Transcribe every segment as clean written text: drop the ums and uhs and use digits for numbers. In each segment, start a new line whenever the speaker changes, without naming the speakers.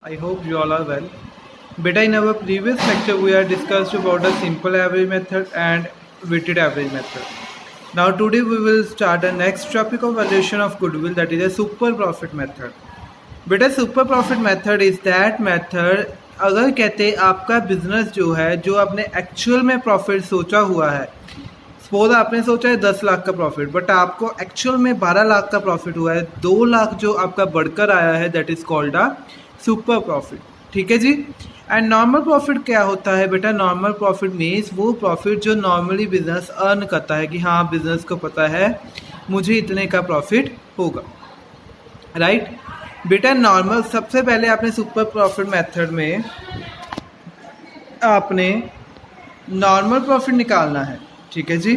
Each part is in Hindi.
I hope you all are well. Beta, in our previous lecture, we have discussed about the simple average method and weighted average method. Now, today we will start the next topic of valuation of goodwill, that is a super profit method. Beta, super profit method is that method अगर कहते आपका बिजनेस जो है जो आपने एक्चुअल में प्रॉफिट सोचा हुआ है, सपोज आपने सोचा है 10 लाख का प्रॉफिट बट आपको एक्चुअल में 12 लाख का प्रॉफिट हुआ है, 2 लाख जो आपका बढ़कर आया है, that is called a super profit. ठीक है जी. एंड नॉर्मल प्रॉफिट क्या होता है बेटा? नॉर्मल प्रॉफिट मीन्स वो प्रॉफिट जो नॉर्मली बिजनेस अर्न करता है कि हाँ बिजनेस को पता है मुझे इतने का प्रॉफिट होगा. राइट बेटा, नॉर्मल सबसे पहले आपने सुपर प्रॉफिट मेथड में आपने नॉर्मल प्रॉफिट निकालना है. ठीक है जी.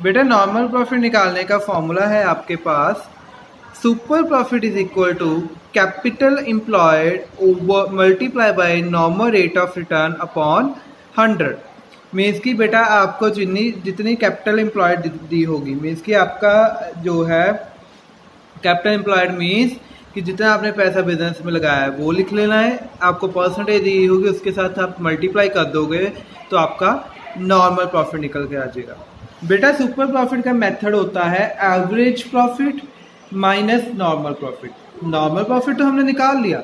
बेटा, नॉर्मल प्रॉफिट निकालने का फॉर्मूला है आपके पास super profit is equal to capital employed over multiply by normal rate of return upon 100. Means की बेटा आपको जितनी कैपिटल एम्प्लॉयड दी होगी, मीन्स की आपका जो है कैपिटल एम्प्लॉयड मीन्स कि जितना आपने पैसा बिजनेस में लगाया है वो लिख लेना है. आपको परसेंटेज दी होगी उसके साथ आप मल्टीप्लाई कर दोगे तो आपका नॉर्मल प्रॉफिट निकल के आ जाएगा. बेटा, सुपर प्रॉफिट का मेथड होता है average profit minus normal profit. Normal profit तो हमने निकाल लिया.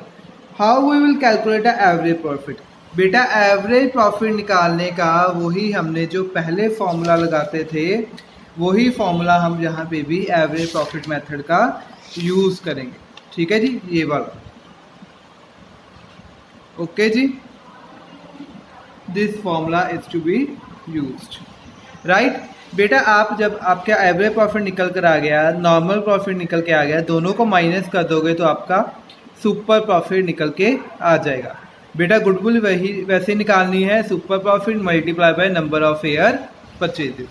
How we will calculate the average profit? बेटा, एवरेज प्रॉफिट निकालने का वही हमने जो पहले फॉर्मूला लगाते थे वही फॉर्मूला हम यहाँ पे भी एवरेज प्रॉफिट मेथड का यूज करेंगे. ठीक है जी, ये वाला. ओके जी, this formula is to be used. Right बेटा, आप जब आपका एवरेज प्रॉफिट निकल कर आ गया, नॉर्मल प्रॉफिट निकल के आ गया, दोनों को माइनस कर दोगे तो आपका सुपर प्रॉफिट निकल के आ जाएगा. बेटा, गुडविल वैसे निकालनी है super profit multiply by number of year purchases.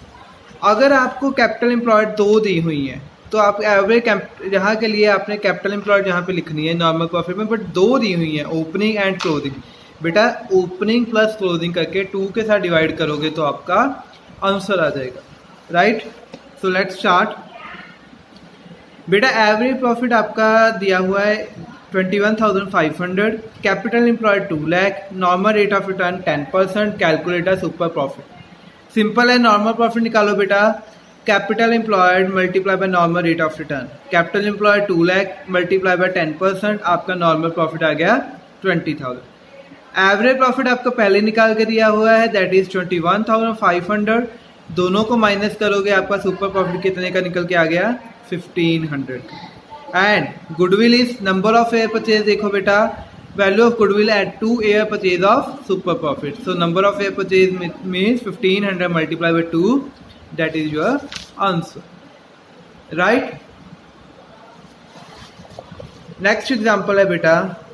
अगर आपको कैपिटल एम्प्लॉयड 2 दी हुई हैं तो आप एवरेज यहाँ के लिए आपने कैपिटल एम्प्लॉयड यहाँ पे लिखनी है नॉर्मल प्रॉफिट में, बट 2 दी हुई हैं ओपनिंग एंड क्लोजिंग. बेटा, ओपनिंग प्लस क्लोजिंग करके 2 के साथ डिवाइड करोगे तो आपका आंसर आ जाएगा. Right, so let's start. बेटा, एवरेज प्रॉफिट आपका दिया हुआ है 21,500, capital employed 2 lakh, normal rate of return 10%, calculator super profit. Simple है, नॉर्मल प्रॉफिट निकालो बेटा. Capital employed multiply by normal rate of return. Capital employed 2 lakh multiply by 10%, आपका नॉर्मल प्रॉफिट आ गया 20,000. एवरेज प्रॉफिट आपको पहले निकाल के दिया हुआ है, दैट इज 21,500. दोनों को माइनस करोगे आपका सुपर प्रॉफिट कितने का निकल के आ गया? 1,500. And goodwill is number of year purchase. देखो बेटा, value of goodwill at 2 year purchase of super profit. So number of year purchase means 1,500 multiply by 2, that is your answer. Right, next example है बेटा,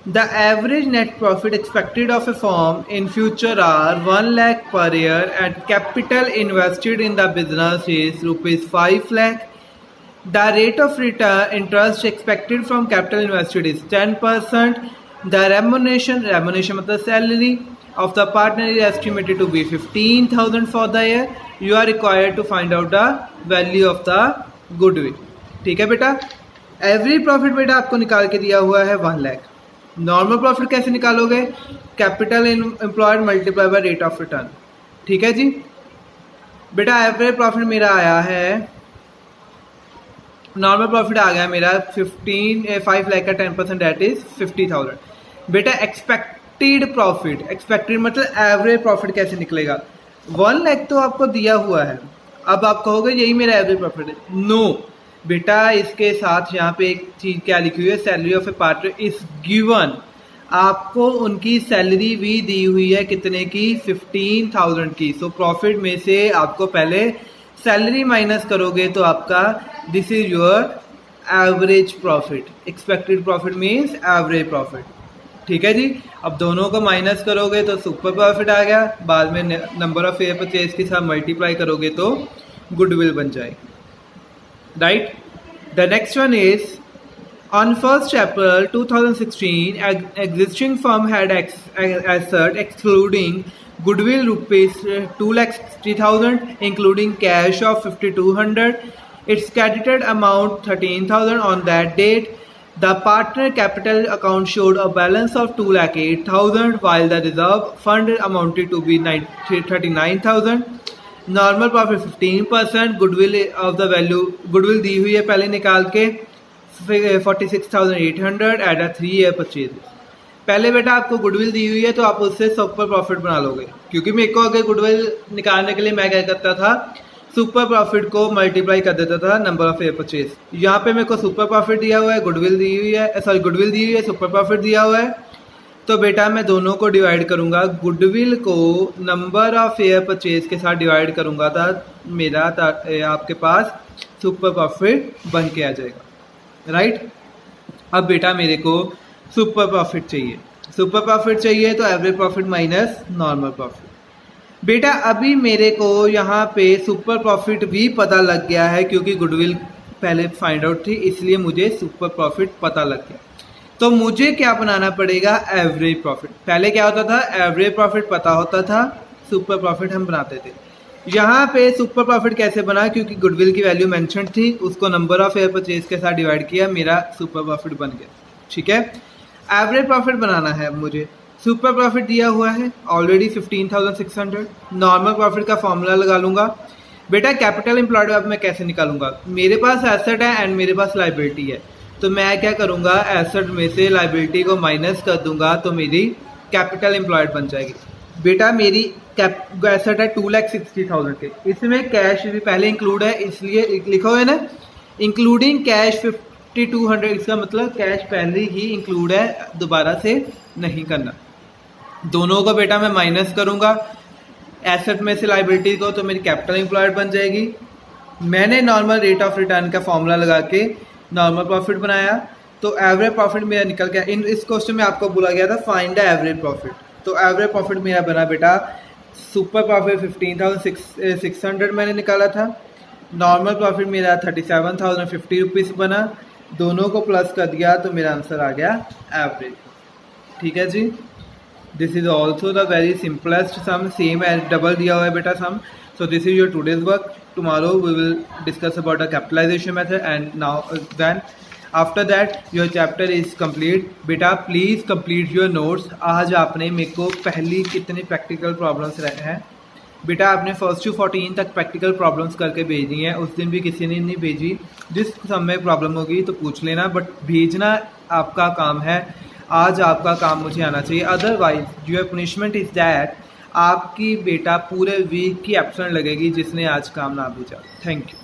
the average net profit expected of a firm in future are 1 lakh per year and capital invested in the business is rupees 5 lakh. The rate of return interest expected from capital invested is 10%. The remuneration मतलब salary of the partner is estimated to be 15,000 for the year. You are required to find out the value of the goodwill. ठीक है बेटा. एवरेज प्रॉफिट बेटा आपको निकाल के दिया हुआ है 1 लाख. नॉर्मल प्रॉफिट कैसे निकालोगे? Capital employed multiply by rate of return. ठीक है जी. बेटा, एवरेज प्रॉफिट मेरा आया है, नॉर्मल प्रॉफिट आ गया मेरा 5 लाख का 10% दैट इज 50,000. बेटा, एक्सपेक्टेड प्रॉफिट, एक्सपेक्टेड मतलब एवरेज प्रॉफिट कैसे निकलेगा? 1 लाख तो आपको दिया हुआ है, अब आप कहोगे यही मेरा एवरेज प्रॉफिट है. नो बेटा, इसके साथ यहाँ पे एक चीज क्या लिखी हुई है, salary of A partner is given. आपको उनकी सैलरी भी दी हुई है कितने की? 15,000 की. सो प्रॉफिट में से आपको पहले सैलरी माइनस करोगे तो आपका this is your average profit. Expected profit means average profit. ठीक है जी. अब दोनों को माइनस करोगे तो सुपर प्रॉफिट आ गया, बाद में नंबर ऑफ एयर परचेज के साथ मल्टीप्लाई करोगे तो गुडविल बन जाएगी. Right, the next one is on 1st April 2016 existing firm had asset excluding goodwill rupees 2,60,000 including cash of 5,200. Its credited amount 13,000 on that date. The partner capital account showed a balance of 2,08,000 while the reserve fund amounted to be 39,000. Normal profit 15%, goodwill of the value, goodwill दी हुई है पहले निकाल के 46,800 एट अ 3 ईयर परचेज। पहले बेटा आपको गुडविल दी हुई है तो आप उससे सुपर प्रॉफिट बना लोगे, क्योंकि मेरे को अगर गुडविल निकालने के लिए मैं क्या करता था, सुपर प्रॉफिट को मल्टीप्लाई कर देता था नंबर ऑफ ईयर परचेज। यहाँ पे मेरे को सुपर प्रॉफिट दिया हुआ है, गुडविल दी हुई है, सॉरी गुडविल दी हुई है, सुपर प्रॉफिट दिया हुआ है, तो बेटा मैं दोनों को डिवाइड करूंगा, गुडविल को नंबर ऑफ ईयर परचेज के साथ डिवाइड करूंगा था मेरा आपके पास सुपर प्रॉफिट बन के आ जाएगा, राइट। अब बेटा मेरे को सुपर प्रॉफिट चाहिए, सुपर प्रॉफिट चाहिए तो average profit minus normal profit. बेटा अभी मेरे को यहाँ पे सुपर प्रॉफिट भी पता लग गया है, क्योंकि गुडविल पहले फाइंड आउट थी, इसलिए मुझे सुपर प्रॉफिट पता लग गया। तो मुझे क्या बनाना पड़ेगा, एवरेज प्रॉफिट। पहले क्या होता था, एवरेज प्रॉफिट पता होता था, सुपर प्रॉफिट हम बनाते थे। यहाँ पे सुपर प्रॉफिट कैसे बना, क्योंकि गुडविल की वैल्यू मेंशन थी, उसको नंबर ऑफ ईयर परचेज के साथ डिवाइड किया, मेरा सुपर प्रॉफिट बन गया, ठीक है। एवरेज प्रॉफिट बनाना है मुझे, सुपर प्रॉफिट दिया हुआ है ऑलरेडी 15,600, नॉर्मल प्रॉफिट का फॉर्मूला लगा लूंगा। बेटा कैपिटल एम्प्लॉयड अब मैं कैसे निकालूंगा, मेरे पास एसेट है एंड मेरे पास लाइबिलिटी है, तो मैं क्या करूंगा, एसेट में से लाइबिलिटी को माइनस कर दूंगा तो मेरी कैपिटल एम्प्लॉयड बन जाएगी। बेटा मेरी एसेट है 2,60,000 के, इसमें कैश भी पहले इंक्लूड है, इसलिए लिखा हुआ है ना इंक्लूडिंग कैश 5,200, इसका मतलब कैश पहले ही इंक्लूड है, दोबारा से नहीं करना। दोनों को बेटा मैं माइनस करूंगा, एसेट में से लाइबिलिटी को, तो मेरी कैपिटल एम्प्लॉयड बन जाएगी। मैंने नॉर्मल रेट ऑफ रिटर्न का फॉर्मूला लगा के नॉर्मल प्रॉफिट बनाया, तो एवरेज प्रॉफिट मेरा निकल गया। इस क्वेश्चन में आपको बोला गया था फाइंड द एवरेज प्रॉफिट, तो एवरेज प्रॉफिट मेरा बना बेटा सुपर प्रॉफिट 15,600 मैंने निकाला था, नॉर्मल प्रॉफिट मेरा 37,050 रुपीज़ बना, दोनों को प्लस कर दिया तो मेरा आंसर आ गया एवरेज, ठीक है जी। This is also the very simplest sum, same as double दिया हुआ है बेटा sum. So this is your today's work. Tomorrow we will discuss about the capitalization method, and now then after that your chapter is complete. बेटा प्लीज़ complete your notes. आज आपने मेरे को पहली कितनी प्रैक्टिकल प्रॉब्लम्स रहे हैं बेटा, आपने फर्स्ट टू 14 तक प्रैक्टिकल प्रॉब्लम्स करके भेजी हैं, उस दिन भी किसी ने नहीं भेजी। जिस समय प्रॉब्लम होगी तो पूछ लेना, बट भेजना आपका काम है, आज आपका काम मुझे आना चाहिए। Otherwise your punishment is that आपकी बेटा पूरे वीक की एब्सेंट लगेगी जिसने आज काम ना भेजा। Thank you.